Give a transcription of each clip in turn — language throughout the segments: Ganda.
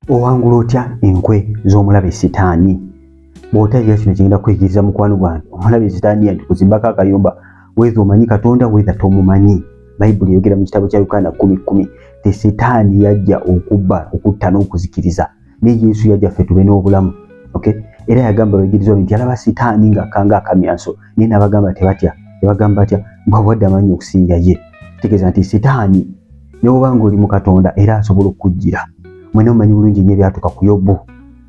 owangula otya enkwe z'omulabe sitaani bw'otayiga kino kigenda kwekiriza mukwano gwange omulabe sitaani yanti kuzimbako akayumba weza omanyi Katonda weza tomumanyi. Bayibuli eyogera mu kitabo kya Yokaana 10:10 te sitaani yajja okubba okutta n'okuzikiriza ne Yesu yajja ffe tube n'obulamu. Okay? Era yagamba abayigirizwa nti alaba sitaani ng'akanga akamyanso naye n'abagamba tebatya nebagamba batya bw'awadde amaanyi okusinga ye. Kitegeeza nti sitaani n'oba ng'oli mu Katonda era asobola okukujjira. Mwena omanyi bulungi nnyo ebyatuuka ku Yobu.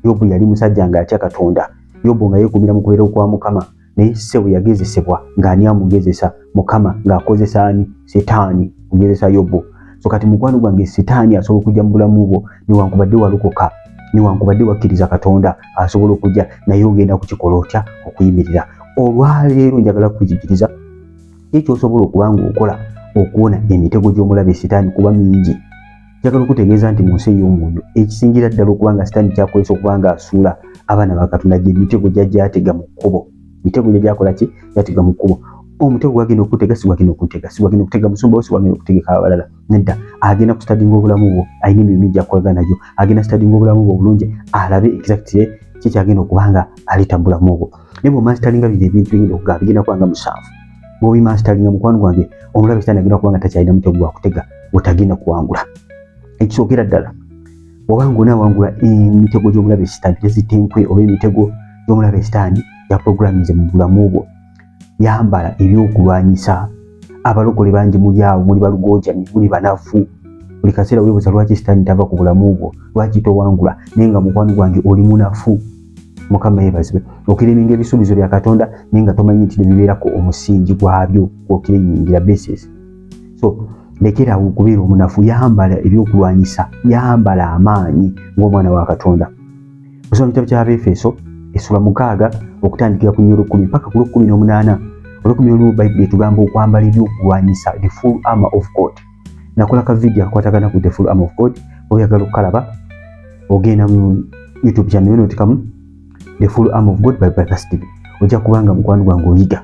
Yobu yali musajja ng'atya Katonda. Yobu nga yeekumira mu kubeera okwa Mukama naye se bwe yagezesebwa ng'ani amugezesa Mukama ng'akozesa ani sitaani kugezesa Yobu. So kati mukwano gwange sitaani asobola okujja mu bulamu bwo newankubadde walokoka newankubadde wakkiriza Katonda asobola okujja naye ogenda kukikola otya okuyimirira. Olwaleero njagala kukujigiriza ekyo osobola okuba ng'okola okuwona emitego gy'omulabe sitaani kuba mingi. Njagala okutegeeza nti mu nsi ey'omwoyo ekisingira ddala okuba nga sitaani kyakozesa okuba nga asuula abaana ba Katonda gye mitego gy'ajja atega mu kkubo. Mitego gy'akola ki yatega mu kkubo. Omutego gwagenda okutega si gwagenda okutega si gwagenda okutega musumba si gwagenda okutegeka abalala. Nedda agenda kustadinga obulamu bwo ayina emirimu gy'akolagana nagyo agenda kustadinga obulamu bwo obulungi alabe exactly ki kyagenda okuba nga aleeta mu bulamu bwo. Naye bw'omansitalinga bino ebintu bigenda okugaba bigenda kuba nga musanvu. Bw'obimansitalinga mukwano gwange omulabe sitaani agenda kuba nga takyalina mutego gwa kutega gw'otagenda kuwangula. Ekisookera ddala bw'oba ng'onaawangula emitego gy'omulabe sitaani tezita enkwe oba emitego gy'omulabe sitaani ya programize mu bulamu bwo. Yambala ebyokulwanyisa. Abalokole bangi muli awo muli balugojani muli banafu. Buli kaseera weebuuza lwaki sitaani tava ku bulamu bwo lwaki towangula naye nga mukwano gwange oli munafu. Mukama yeebazibwe. Okiriminga ebisuubizo bya Katonda naye nga tomanyi nti nebibeerako omusingi gwabyo gw'okirimingira basis. So lekera okubeera omunafu. Yambala ebyokulwanyisa yambala amaanyi ng'omwana wa Katonda. Osoma kitabo kya Efeso essula 6 okutandikira ku 10 mpaka ku 18. Olw'okumi olwo Bayibuli etugamba okwambala ebyokulwanyisa the full armor of God. Nakola ka video akwatagana ku the full armor of God. Oyagala okukalaba ogenda mu YouTube channel eno otikamu the full armor of God by Brother Steve. Ojja kubanga mukwano gwange oyiga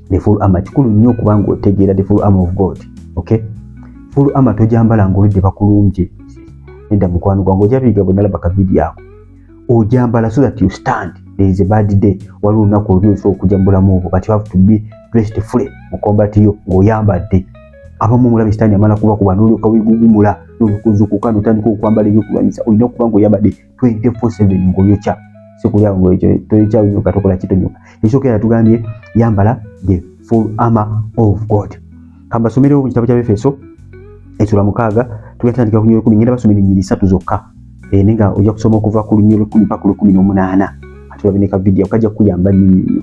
the full armor. Kikulu nnyo okubanga otegeera the full armor of God. Okay? Full armor tojambala ng'olidde bakulungi. Nedda mukwano gwange ojja biga bwe nalaba ka video ako. Ojambala so that you stand. There is a bad day. Waliwo olunaku oluyinza okujja mu bulamu obwo but you have to be dressed fully mu combat yo ng'oyambadde. Abamu omulabe sitaani amala kubakuba n'olyoka weegugumula n'olukuzukuka n'otandika okwambala ebyokulwanyisa. Olina okuba ng'oyambadde 24/7 ng'oyokya. Si kulya ng'ekyo toyokya nnyo katokola kitonyoka. Ekisookera tugambye yambala the full armor of God. Kambasomerewo mu kitabo kya Efeso essula 6 tugatandika ku 10 ngenda basomera ennyiri 3 zokka. Nenga ojja kusoma okuva ku 10 mpaka ku 18. Ate babineka video kajja kuyamba nnyo.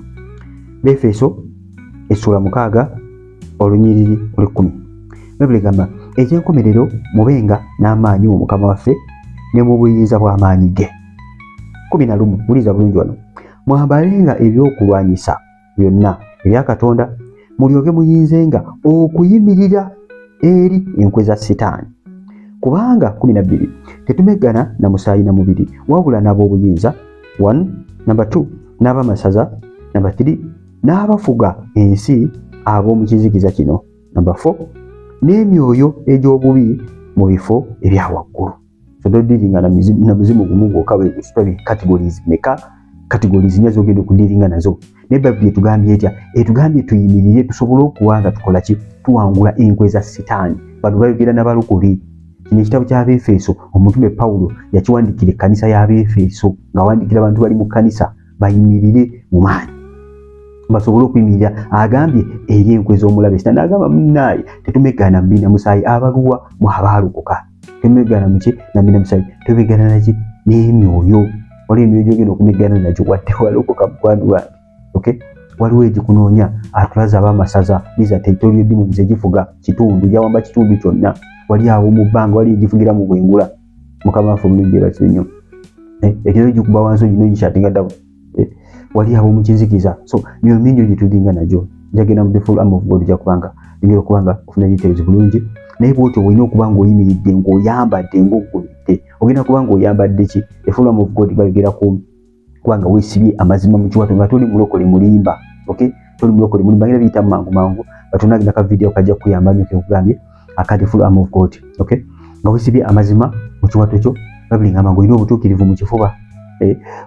Efeso essula 6 olunyiriri 10. Bibuli gamba ekyenkomerero mubenga n'amaanyi mu Mukama waffe ne mu buyinza bw'amaanyi ge. 11 buliza bulungi wano. Mwambalenga ebyokulwanyisa byonna ebya Katonda mulyoke muyinzenga okuyimirira eri enkwe za sitaani. Kubanga 12 tetumegana na musaayi na mubiri wabula n'ab'obuyinza 1 number 2 n'abamasaza number 3 n'abafuga ensi ab'omu kizikiza kino number 4 n'emyoyo egy'obubi mu bifo ebya waggulu. So todiringa na muzimu gumu gwokka bwe categories meka categories nnya zogenda okudiringa nazo. Ne Bayibuli etugambye etya etugambye tuyimirire tusobole okuwanga tukola ki tuwangula enkwe za sitaani. Bano bayogera n'abalokole. Kino ekitabo ky'Abefeso omutume Pawulo yakiwandikira ekkanisa y'Abefeso ng'awandikira abantu bali mu kkanisa bayimirire mu maanyi basobole okuyimirira. Agambye eri enkwe z'omulabe sitaani. Agamba munnaaye tetumegana mbi na musaayi abaluwa mu abaalokoka. Tumegana muki na mbi na musaayi tumegana naki n'emyoyo. Waliwo emyoyo gy'ogenda okumegana nagyo wadde walokoka mukwano gwange. Okay? Waliwo egikunoonya atulaza ab'amasaza biza territorial demons egifuga kitundu gyawamba kitundu kyonna. Wali awo mu bbanga wali egifugira mu bwengula. Mukama waffe omulungi yeebazibwe nnyo. Ekiro gikuba wansi gino gikyatinga ddabo. Wali awo mu kizikiza. So niyo mingi gye tudinga nagyo. Njagenda mu the full armor of God ojja kubanga ngera okubanga ofuna details bulungi. Naye bw'otyo olina okuba ng'oyimiridde ng'oyambadde ng'ogulidde. Ogenda kuba ng'oyambadde ki? The full armor of God bayogera ku kubanga weesibye amazima mu kiwato nga toli mulokole mulimba. Okay? Toli mulokole mulimba era biyita mangu batunagenda ka video kajja kuyamba nnyo kekugambye akati full armor of God. Okay? Nga weesibye amazima mu kiwato kyo Bayibuli ngamba ngo ino obutuukirivu mu kifuba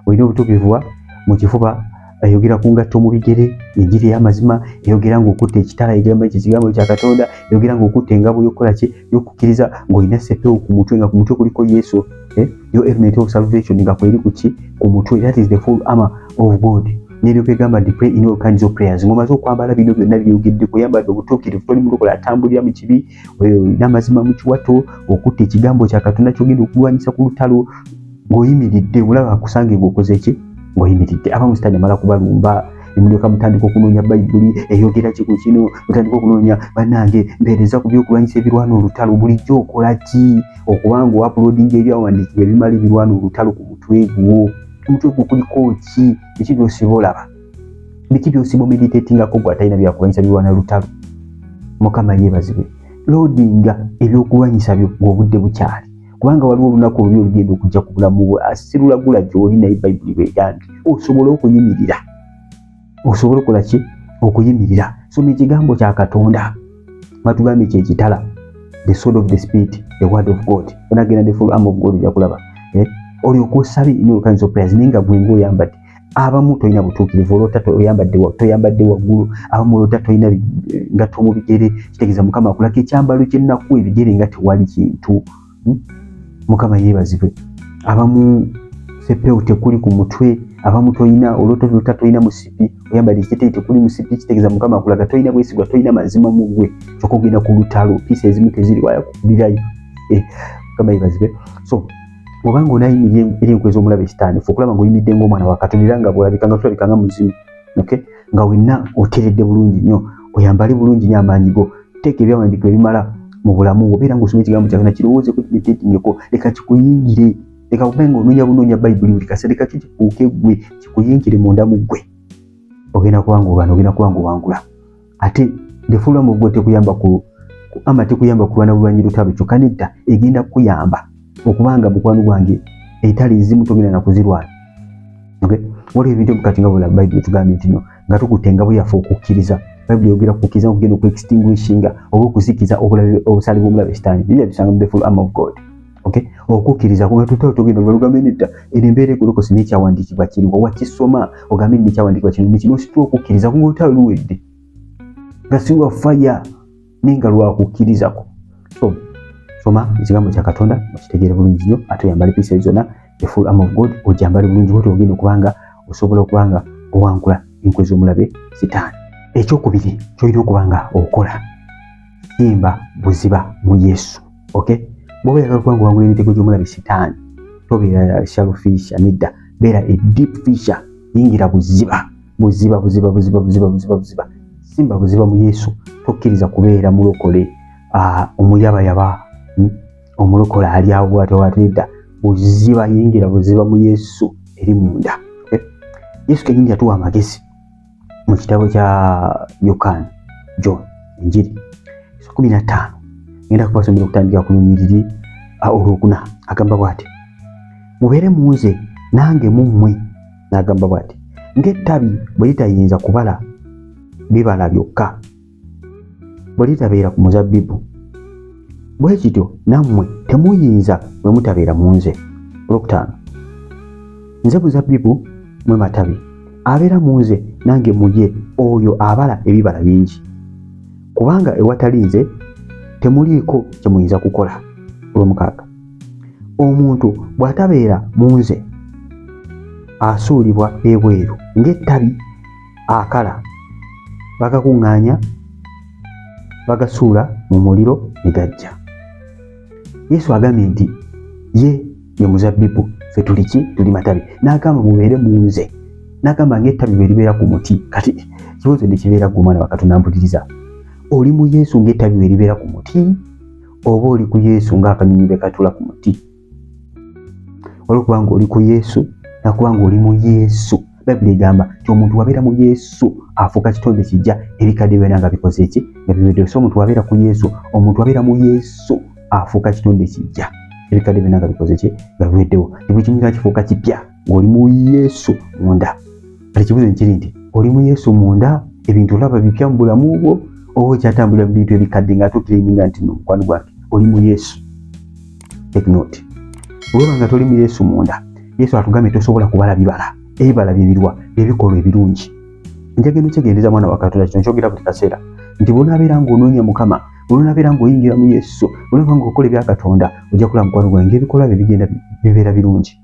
olina obutuukirivu mu kifuba ayogera ku ngatto mu bigere enjiri y'amazima eyogera ng'okutta ekitala ekigambo kya Katonda eyogera ng'okutta engabo y'okukkiriza ng'olina seppeewo ku mutwe nga ku mutwe kuliko Yesu yo helmet of salvation nga kweri ku mutwe that is the full armor of God n'eryoka egamba nti pray in all kinds of prayers ng'omaze okwambala bino byonna byogedde kuyambadde obutuukirivu toli mulokola atambulira mu kibi n'amazima mu kiwato okutta ekigambo kya Katonda kyogenda okulwanyisa ku lutalo ng'oyimiridde mulaba akusange ng'okoze ki ng'oyimiridde abamu sitaani amala kubalumba emulyoka mutandika okunoonya bayibuli eyogera ki ku kino mutandika okunoonya bannange mpeereza ku byokulwanyisa ebirwana olutalo bulijjo okola ki okubanga oapulodinga ebyawandiikibwa ebimala ebirwana olutalo ku mutwe gwo omutwe gwo kuliko ki biki byosiba olaba biki byosiba omeditatingako gwe atalina byakulwanyisa birwana lutalo mukama yeebazibwe loadinga ebyokulwanyisa byo ng'obudde bukyali kubanga waliwo olunaku olubi olugenda okujja ku bulamu bwo asirulagula gy'oli naye bayibuli bwegambye osobola okuyimirira osobola okukola ki okuyimirira soma ekigambo kya Katonda batugambye kyekitala the sword of the spirit the word of God onagenda the full armor of God ojja kulaba olyoka osabe in all kinds of prayers naye nga gwe ng'oyambadde abamu tolina butuukirivu olwota toyambadde waggulu abamu olwota tolina ngatto mu bigere kitegeeza mukama akulako ekyambalo ky'ennaku ebigere nga tewali kintu mukama yeebazibwe abamu seppeewo tekuli ku mutwe abamu tolina olwota tolina musipi oyambadde ekiteeteeyi tekuli musipi kitegeeza mukama akulaga tolina bwesigwa tolina mazima mu gwe kyokka ogenda ku lutalo piisa ezimu teziri wayakukulirayo mukama yeebazibwe so obanga onayimirira eri enkwe z'omulaba ekitaani fe okulaba ng'oyimiridde ng'omwana wa Katonda era nga bw'olabika nga tulabika nga muzimu nga wenna oteredde bulungi nnyo oyambale bulungi nnyo amaanyi go teeka ebyawandiikibwa ebimala mu bulamu obeera ng'osoma ekigambo kya Katonda kirowoozeko kimiteetingeko leka kikuyingire leka kuba ng'onoonya bunoonya bayibuli buli kaseera leka kifuuke gwe kikuyingire munda mu ggwe ogenda kuba ng'owangula ate the full armor of God tekuyamba kulwana bulwanyi lutalo kyokka nedda egenda kukuyamba okubanga mukwano gwange eitali ezimu togenda nakuzirwana waliwo ebintu kati nga bwolaba bayibuli tugambye nti no nga tukutte engabo yaffe okukkiriza bayibuli yogera kukkiriza okugenda okuextinguishinga oba okuzikiza obusale bw'omulaba ekitaani bijja bisanga mu the full armor of God okukkiriza kunga togenda lugambe nedda eno embeera egolokosi n'ekyawandiikibwa kiri nga wakisoma ogambe n'ekyawandiikibwa kino n'ositula okukkiriza kunga olutalo luwedde nga si lwa faya naye nga lwakukkirizako so soma ekigambo kya Katonda okitegeere bulungi nnyo ate oyambale piisa zonna the full armor of God ogyambale bulungi bwoti ogenda okubanga osobola okubanga owangula enkwe z'omulabe sitaani ekyokubiri kyolina okubanga okola simba buziba mu Yesu bw'oba oyagala okubanga owangula emitego gy'omulabe sitaani tobeera shallow fisher nedda beera a deep fisher yingira buziba simba buziba mu Yesu tokkiriza kubeera mulokole omuyabayaba omulokole ali awo bw'atyo nedda yingira buziba mu Yesu eri munda Yesu kennyini yatuwa amagezi mu kitabo kya John enjiri 15 ngenda kubasomera okutandika ku lunyiriri olwokuna agamba bw'ati mubeere mu nze nange mu mmwe n'agamba bw'ati ng'ettabi bwe litayinza kubala bibala byokka bwe litabeera ku muzabbibu bwe kityo nammwe temuyinza bwe mutabeera mu nze. Olwokutaano nze muzabbibu mwe matabi abeera mu nze nange mu ye oyo abala ebibala bingi kubanga ewatali nze temuliiko kye muyinza kukola. Olw'omukaaga omuntu bw'atabeera mu nze asuulibwa ebweru ng'ettabi akala bagakuŋŋaanya bagasuula mu muliro ne gajja. Yesu agambye nti ye muzabbibu ffe tuli ki? Tuli matabi. N'agamba mubeere mu nze n'agamba ng'ettabi bwe libeera ku muti. Kati kibuuzo ne kibeera ggwe omwana wa Katonda mpuliriza, oli mu Yesu ng'ettabi bwe libeera ku muti oba oli ku Yesu ng'akanyonyi bwe katula ku muti? Olwokubanga oli ku Yesu nakubanga oli mu Yesu. Bayibuli egamba nti omuntu wabeera mu Yesu afuuka kitonde kijja ebikadde byonna nga bikoze eki nga biwedde. So omuntu wabeera ku Yesu, omuntu wabeera mu Yesu afuuka kitonde kijja ebikadde byonna nga bikoze eki nga biweddewo. Buli kimu kifuuka kipya ng'oli mu Yesu munda. Kati ekibuuzo nkiri nti oli mu Yesu munda ebintu olaba bipya mu bulamu bwo oba okyatambulira mu bintu ebikadde ng'atuukira enyinga nti no mukwano gwange oli mu Yesu. Take note. olwobanga toli mu Yesu munda, Yesu atugambye tosobola kubala bibala. Ebibala bibirwa ebikolwa ebirungi. Njagenda kyegendeza mwana wa Katonda kino kyogera buli kaseera nti bw'onaabeera ng'onoonya Mukama, bw'onaabeera ng'oyingira mu Yesu, olwobanga okola ebya Katonda ojja kulaba mukwano gwange ebikolwa bye bigenda bibeera birungi.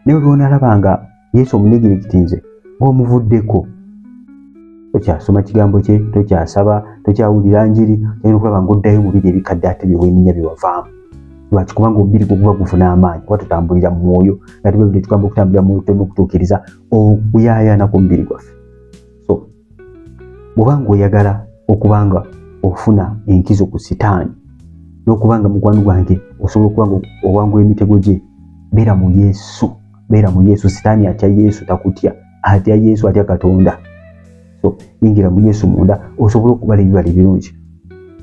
Naye olw'onaalabanga Yesu omunegerekitinze ng'omuvuddeko, tokyasoma kigambo kye, tokyasaba, tokyawulira njiri, olina okulaba ng'oddayo mu biri ebikadde ate bye weeninya bye wavaamu. Lwaki? Kubanga omubiri gwo guba gufuna amaanyi kuba tutambulira mu mwoyo, nga Bibuli etugamba okutambulira mu mwoyo tuleme okutuukiriza okuyaayaana kw'omubiri gwaffe. So bw'obanga oyagala okubanga ofuna enkizo ku Sitaani n'okubanga mukwano gwange osobola okubanga owangula emitego gye, beera mu Yesu. Beera mu Yesu. Sitaani atya Yesu, takutya. Atya Yesu, atya Katonda. So yingira mu Yesu munda osobola okubala ebibala ebirungi,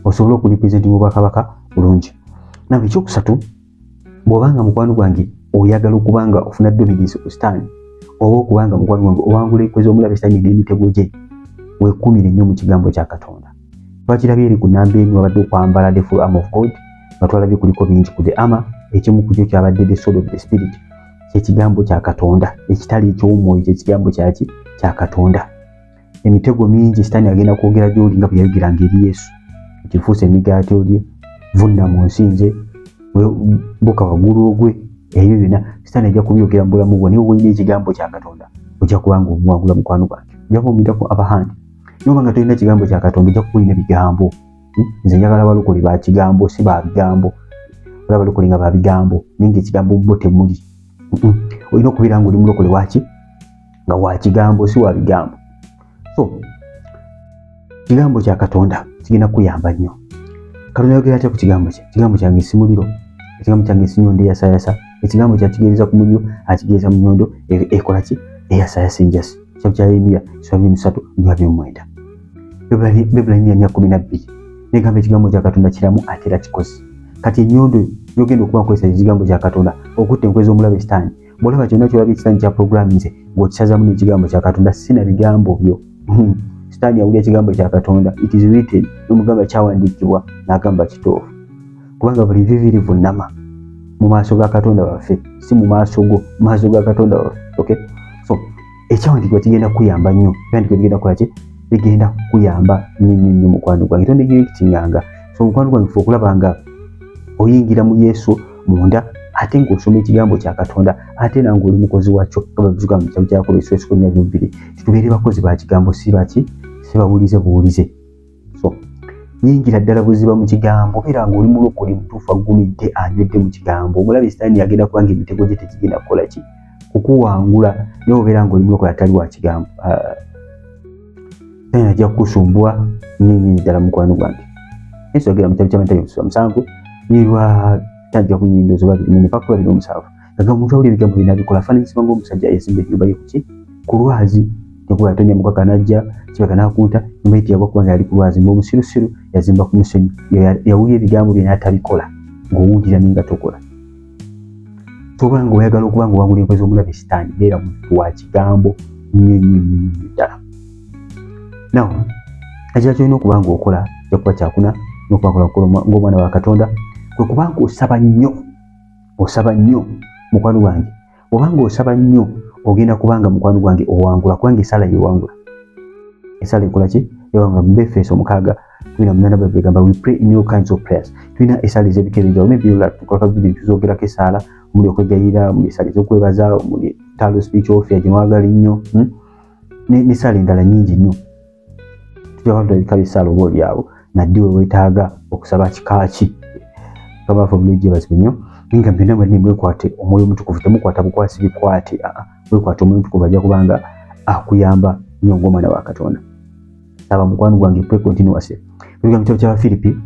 osobola okulipresenti mu bwakabaka bulungi. Nawe ekyokusatu, bw'obanga mukwano gwange oyagala okubanga ofuna dominance ku Sitaani, oba okubanga mukwano gwange owangula ekweza omulabe Sitaani n'emitego gye, weekumire nnyo mu kigambo kya Katonda. Twakirabye eri ku nnamba emu abadde okwambala the full armor of God, nga twalabye kuliko bingi ku the armor. Ekimu ku kyo kyabadde the sword of the spirit, kyekigambo kya Katonda, ekitali eky'omwoyo, kyekigambo kya Katonda. Emitego mingi Sitaani agenda kwogera gy'oli nga bwe yayogeranga eri Yesu, kifuuse emigaati olye, vunna mu nsinze, buka waggulu ogwe, ebyo byonna Sitaani ajja kubyogera mu bulamu bwo. Naye bw'olina ekigambo kya Katonda ojja kubanga omuwangula mukwano gwange, ojja kuba omuyitako abahandi. Nobanga tolina kigambo kya Katonda ojja kukulina bigambo. Nze njagala abalokole ba kigambo, si ba bigambo. Olaba abalokole nga ba bigambo, ninga ekigambo bo temuli. Olina okubeera ng'oli mulokole waki nga wa kigambo, si wa bigambo. So kigambo kya Katonda kigenda kuyamba nnyo. Katonda yogera atya ku kigambo kye? Ekigambo kyange si muliro, ekigambo kyange si nyondo eyasayasa. Ekigambo kyakigeereza ku muliro, akigeereza mu nyondo ekola ki? Eyasayasa enjasi. Kitabu kya Yeremiya 3:29. Bibuli 4:12 negamba ekigambo kya Katonda kiramu ate era kikozi. Kati enyondo yogenda okuba nkozesa ekigambo kya Katonda okutta enkweza omulabe Sitaani. Bw'olaba kyonna kyolabye Sitaani kya programinze ng'okisazamu n'ekigambo kya Katonda, si na bigambo byo. Sitaani yawulira ekigambo kya Katonda, it is written, n'omugamba kyawandiikibwa n'agamba kituufu. Kubanga buli viviri vunnama mu maaso ga Katonda waffe, si mu maaso go, mu maaso ga Katonda waffe. Okay? So ekyawandiikibwa kigenda kuyamba nnyo. Ebyandikibwa bigenda kukola ki? Bigenda kuyamba nnyo mukwano gwange. Tondegerekitinganga. So mukwano gwange ffe okulabanga oyingira mu Yesu munda, ate ng'osoma ekigambo kya Katonda, ate nange oli mukozi wakyo. Nga babivuga mu kitabu kya Yakobo 2:2, tubeere bakozi ba kigambo, si baki? Si bawulize buwulize. So yingira ddala buziba mu kigambo, beera ng'oli mulokole mutuufu agumidde anywedde mu kigambo. Omulabe Sitaani agenda kubanga emitego gye tekigenda kukola ki? Kukuwangula. Naye obeera ng'oli mulokole atali wa kigambo, Sitaani ajja kukusumbua nnyo ddala mukwano gwange. Yesu yogera mu kitabu kya Matayo 7 nirwa tajja ku nnyindo zo 2:27. Agamba omuntu awulira ebigambo bye n'abikola afaananyizibwa ng'omusajja eyazimba ennyumba ye ku lwazi. Tekuba yatonya mukaka n'ajja kibaka n'akunta ennyumba ye teyagwa kubanga yali ku lwazi, ng'omusirusiru yazimba ku musenyu. Yawulira ebigambo bye n'atabikola, ng'owulira naye nga tokola. Soba ng'oyagala okuba ng'owangula enkweza omulabe Sitaani, beera muntu wa kigambo nnyo ddala. Now ekirala kyolina okuba ng'okola ojja kuba kyakuna n'okubakola ng'omwana wa Katonda kwe kuba ng'osaba nnyo. Osaba nnyo mukwano gwange. Obanga osaba nnyo ogenda kubanga mukwano gwange owangula, kubanga esala yewangula. Esala ekola ki? Ewangula. Mu Efeso 6:8 begamba we pray in all kinds of prayers. Tulina esala ez'ebika ebinjawulo. Maybe tukola video tuzogerako esala, omuli okwegayira, omuli esala ez'okwebaza, omuli talo spiritual warfare gye mwagala nnyo, n'esala endala nnyingi nnyo. Tujja kuba tulabika esala oba oli awo naddi we weetaaga okusaba kikaaki. Kabaafu bulungi bazibu nnyo. Nga byonna mwenna mwekwate omwoyo omutukuvu, temukwata bukwasi bikwate. Wekwate omwoyo omutukuvu ajja kubanga akuyamba nnyo ng'omwana wa Katonda. Saba mukwano gwange, pray continuously. Tuliga mu kitabo kya Filipi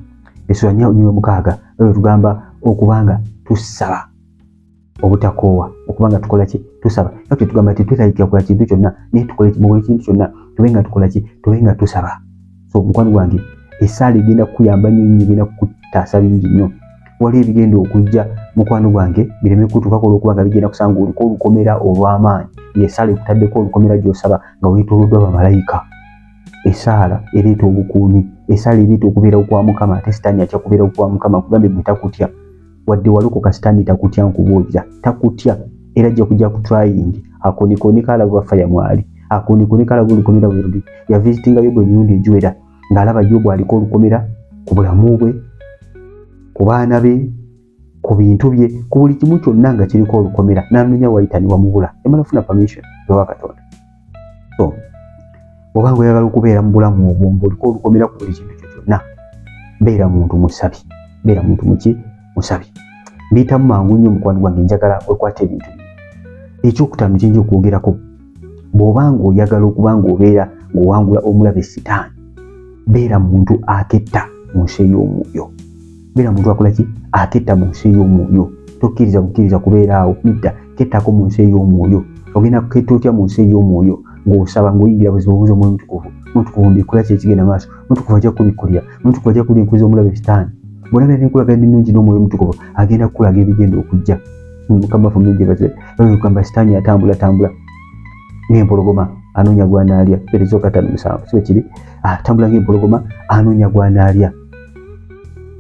4:6 tugamba okubanga tusaba obutakoowa, okubanga tukola ki? Tusaba. Kati tugamba tetwetayikira kukola kintu kyonna, naye tukole mu buli kintu kyonna tubenga tukola ki? Tubenga tusaba. So mukwano gwange, esala egenda kukuyamba nnyo, egenda kukutaasa bingi nnyo. Wali ebigenda okujja mukwano gwange bireme kutuukako olwokubanga bigenda kusanga oliko olukomera olw'amaanyi. Esala ekutaddeko olukomera gy'osaba nga weetooloddwa bamalayika. Esala ereeta obukuumi, esala ereeta okubeera kwa Mukama, ate Sitaani atya kubeera kwa Mukama, kugambe bwe takutya. wadde walokoka sitaani takutya nkubuulira takutya era ajja kujja ku trying akonikonika alaba faya mwali akonikonika alaba olukomera bwe ya visitinga Yobu emirundi egiwera ng'alaba Yobu aliko olukomera ku bulamu bwe ku baana be ku bintu bye ku buli kimu kyonna nga kiriko olukomera n'anoonya wayitani wamubula emala funa permission ewa Katonda. So oba ng'oyagala okubeera mu bulamu obwo ng'oliko olukomera ku buli kintu kyonna beera muntu musabi beera muntu musabi. Mbiyitamu mangu nnyo mukwano gwange njagala wekwata ebintu bino. Ekyokutaano kyenja okwogerako bw'oba ng'oyagala okuba ng'obeera ng'owangula omulabe sitaani beera muntu aketta mu nsi ey'omwoyo. Beera muntu akola ki aketta mu nsi ey'omwoyo. Tokkiriza bukkiriza kubeera awo midda kettako mu nsi ey'omwoyo. Ogenda kuketta otya mu nsi ey'omwoyo ng'osaba ng'oyingira buzibu obuuza omwoyo mutukuvu mbikola ki ekigenda maaso mutukuvu ajja kubikulira mutukuvu ajja kulinkuza omulabe sitaani bw'olaba n'enkolagana ennungi n'omwoyo mutukuvu agenda kukulaga ebigenda okujja. Mukama ffe mulungi baze bagamba sitaani atambula ng'empologoma anoonya gwanaalya Efeso 5:7 so kiri atambula ng'empologoma anoonya gwanaalya.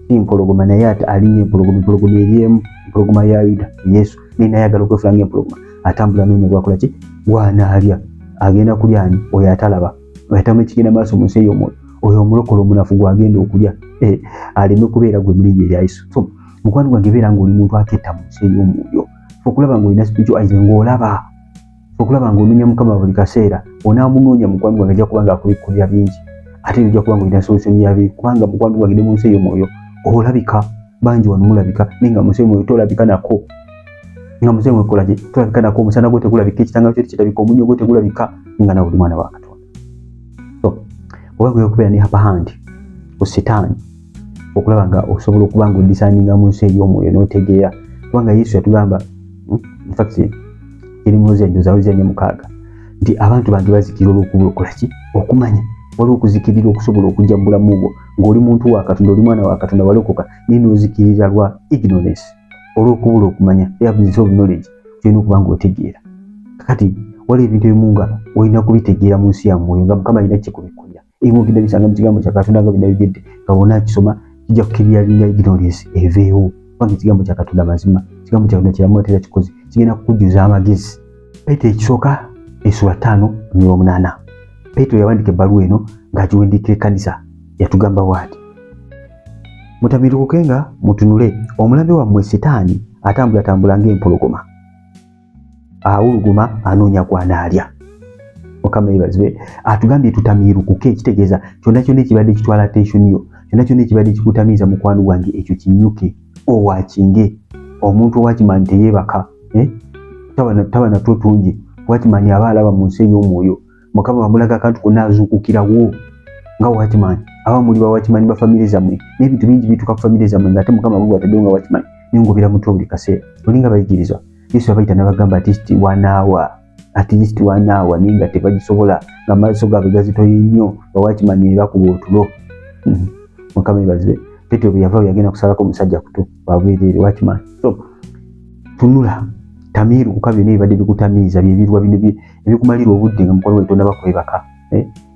Empologoma naye alinga empologoma eriemu empologoma ya Yuda Yesu naye ayagala okwefula ng'empologoma atambula anoonya gwakola ki gwanaalya. Agenda kulya ani oyo atalaba oyatamu ekigenda maaso mu nsi ey'omwoyo oyo omulokole omunafu gwagenda okulya aleme kubeera gwe mulinnya erya Yesu. So mukwano gwange beera ng'oli muntu aketta mu nsi ey'omwoyo. Okulaba ng'olina spiritual eyes ng'olaba okulaba ng'onoonya Mukama buli kaseera onaamunoonya mukwano gwange ajja kuba ng'akubikkulira bingi ate ojja kuba ng'olina solution yabi kubanga mukwano gwange ne mu nsi ey'omwoyo olabika bangi wano mulabika naye nga mu nsi ey'omwoyo tolabika nako nga mu nsi ey'omwoyo kola ki tolabika nako omusana gwo tegulabika ekitanga kyo tekirabika omunnyo gwo tegulabika nga nawe oli mwana wa Katonda. So oba ng'oyagala okubeera ne upper hand ku sitaani okulaba nga osobola okuba ng'odisaaninga mu nsi ey'omwoyo n'otegeera kubanga Yesu yatugamba in fact eri mu Nze 6 nti abantu bange bazikirira olw'okubula okukola ki okumanya waliwo okuzikirira okusobola okujja mu bulamu bwo ng'oli muntu wa Katonda oli mwana wa Katonda walokoka naye n'ozikirira lwa ignorance olw'okubula okumanya absence of knowledge kyolina okuba ng'otegeera. Kakati waliwo ebintu ebimu nga olina kubitegeera mu nsi ya mwoyo nga Mukama alina kyekubikkulira ebimu ogenda bisanga mu kigambo kya Katonda nga bina bigedde nga bonna kisoma kijja kukirira linga ignorance eveewo kubanga ekigambo kya Katonda mazima ekigambo kya Katonda kiramu era kikozi kigenda kukujjuza amagezi. Petero ekisooka essula 5:8 Petero yawandika ebbaluwa eno ng'agiwandiikira ekkanisa yatugamba bw'ati mutamirukukenga mutunule omulabe wammwe sitaani atambula ng'empologoma awuluguma anoonya gwanaalya. Mukama yeebazibwe atugambye tutamirukuke kitegeeza kyonna ekibadde kitwala attention yo kyonna ekibadde kikutamiiza mukwano gwange ekyo kinyuke owakinge omuntu owakimanyi teyeebaka taba natwo tungi wakimanyi aba alaba mu nsi ey'omwoyo Mukama bamulaga akantu konna azuukukirawo nga wakimanyi aba muli bawakimanyi bafamire zammwe n'ebintu bingi bituuka ku famire zammwe ng'ate Mukama bwe ataddewo nga wakimanyi naye ng'obeera muto buli kaseera olinga bayigirizwa Yesu abayita n'abagamba at least 1 hour naye nga tebagisobola nga maaso gaabwe gazitoye nnyo bawakimanyi bakuba otulo. Mukama yeebazibwe Petero bwe yavaayo yagenda kusalako omusajja kuto wabwereere wakimanyi. So tunula tamirukuka byonna ebibadde bikutamiiza byebirwa bino ebikumalira obudde nga mukwano gwe tonaba kwebaka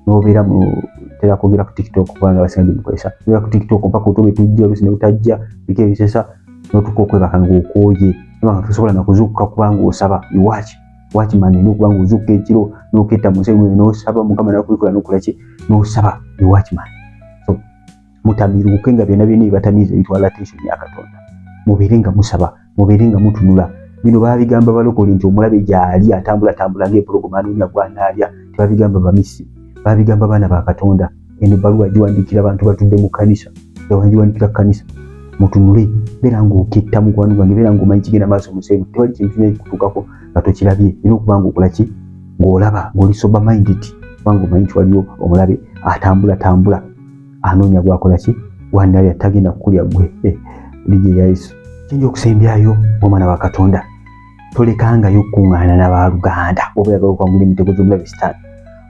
n'obeera tera kwogera ku TikTok kubanga basinga bimukozesa obeera ku TikTok mpaka otobe tujja oluusi ne butajja biko ebisesa n'otuka okwebaka ng'okooye nga tosobola nakuzuukuka kubanga osaba wakimanyi olina okuba ng'ozuukuka ekiro n'oketta mu nsi ey'omwoyo n'osaba Mukama n'akubikola n'okola ki n'osaba wakimanyi. So mutamirukuke nga byonna ebibatamiiza ebitwala attention ya Katonda mubeere nga musaba mubeere nga mutunula. Bino baabigamba balokole nti omulabe gy'ali atambula ng'empologoma anoonya gwanaalya tebabigamba bamisi baabigamba baana ba Katonda. Eno ebbaluwa giwandiikira abantu batudde mu kkanisa yawandiikira kkanisa mutunule beera ng'oketta mukwano gwange beera ng'omanyi kigenda maaso mu nsi ey'omwoyo tewali kintu kyonna kikutuukako nga tokirabye era okuba ng'okola ki ng'olaba ng'oli sober minded kubanga omanyi nti waliwo omulabe atambula anoonya gwakola ki gwanaalya tagenda kukulya gwe linnya erya Yesu. Kyenja okusembyayo omwana wa Katonda tolekangayo kukuŋŋaana n'abaluganda oba oyagala okwangula emitego gy'omulabe sitaani.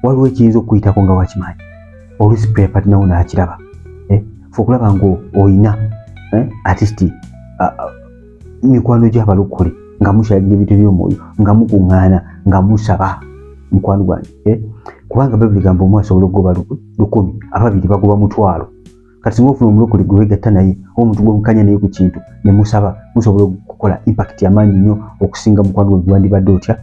Waliwo ekiyinza okuyitako nga wakimanyi oluusi prayer partner wo n'akiraba fe okulaba ng'oyina at least mikwano gy'abalokole nga mukyalira ebintu by'omwoyo nga mukuŋŋaana nga musaba mukwano gwange kubanga Bayibuli gamba omu asobola okugoba 1,000 ababiri bagoba 1,000 kati ngofuna omulokole gwe gatta naye omuntu gwe mukanya naye ku kintu ne musaba musobola okukola impact y'amaanyi nnyo okusinga mukwano gwe gwandibadde otya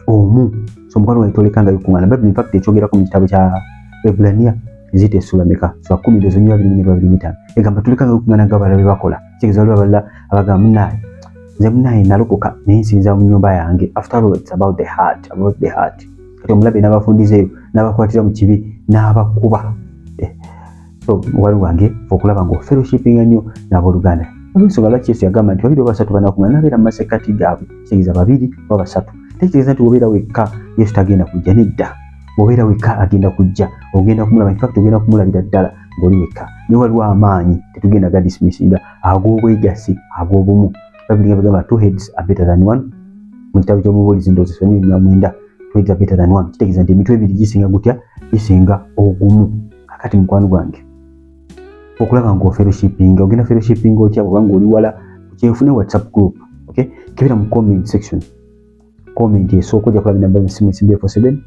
omu. So mukwano gwe tolekanga yokungana Bible in fact ekyogerako mu kitabo kya Ebrania zite essula meka so 10:22-25 egamba tulekanga yokungana ng'abalala bakola kigeza lwa balala abagamba munnaye nze munnaye nalokoka naye nsinza mu nnyumba yange. After all it's about the heart kati omulabe n'abafundizeeyo n'abakwatira mu kibi n'abakuba. So mukwano gwange okulaba ngo fellowshipping nnyo n'abooluganda olw'ensonga lwaki Yesu yagamba nti babiri oba basatu banakungana nabeera mu masekkati gaabwe kigeza babiri oba basatu. Tegeeza nti obeera wekka Yesu tagenda kujja nedda. Obeera wekka agenda kujja ogenda kumulaba in fact ogenda kumulabira ddala ng'oli wekka. Ne waliwo amaanyi tetugenda gadismissinga ag'obwegassi ag'obumu. Babiri bagamba two heads are better than one. Mu kitabo ky'omubuulizi ndowooza essanyu 9 two heads are better than one. Kitegeeza nti emitwe ebiri gisinga gutya gisinga ogumu. Kakati mukwano gwange okulaba ngo fellowshipping ogenda fellowshipping otya bw'oba ng'oli wala kyefune WhatsApp group. Okay, kebera mu comment section comment esooka ojja kulaba namba y'essimu 47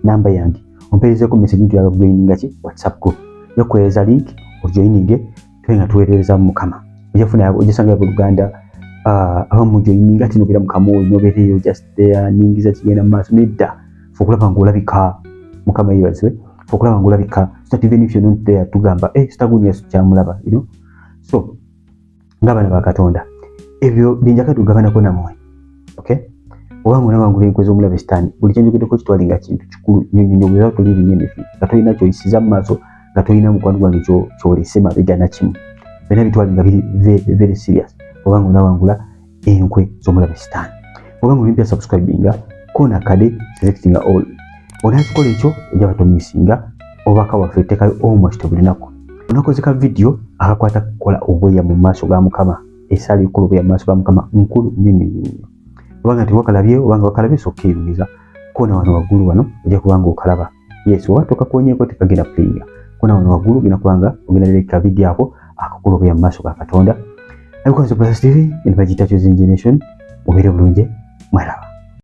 namba yange ompeerezeko message nti oyagala kujoininga ki WhatsApp group yokuweereza link ojoininge twenga tuweereza mu Mukama ojasanga abooluganda abamu joininga ati nobeera Mukama oyo nobeereyo just there ningiza kigenda mu maaso nedda okulaba ng'olabika Mukama yeebazibwe okulaba ng'olabika so even if you're not there tugamba sitaguni Yesu kyamulaba so ng'abaana ba Katonda ebyo binjaka tugabanako nammwe. Okay, oba mwana wangu lenkweza omulabe sitaani buli kyenjogeddeko kitwalinga kintu kikulu nyonyogerako toliri nyenefi nga tolina kyoyisiza mu maaso nga tolina mukwano gwange kyolese mabega na kimu byonna bitwalinga biri very serious oba nga onawangula enkwe z'omulabe sitaani. Oba nga olimpya subscribinga kona kade selectinga all onakikola ekyo ojja batomisinga obaka waffe tekayo almost buli lunaku onakozeka video akakwata kukola obweya mu maaso ga Mukama esala ekulu obweya mu maaso ga Mukama nkulu nnyo. Obanga tiwakalabye obanga wakalabye sokkeeruliza kona wano waggulu wano ojja kubanga okalaba. Yes, oba tokakonyeeko tekagenda playinga kona wano waggulu genda kubanga ogenda leka video ako akakola obweya mu maaso ga Katonda. Abikoze Blessed TV and Vegeta Chosen Generation obeere bulungi mwalaba.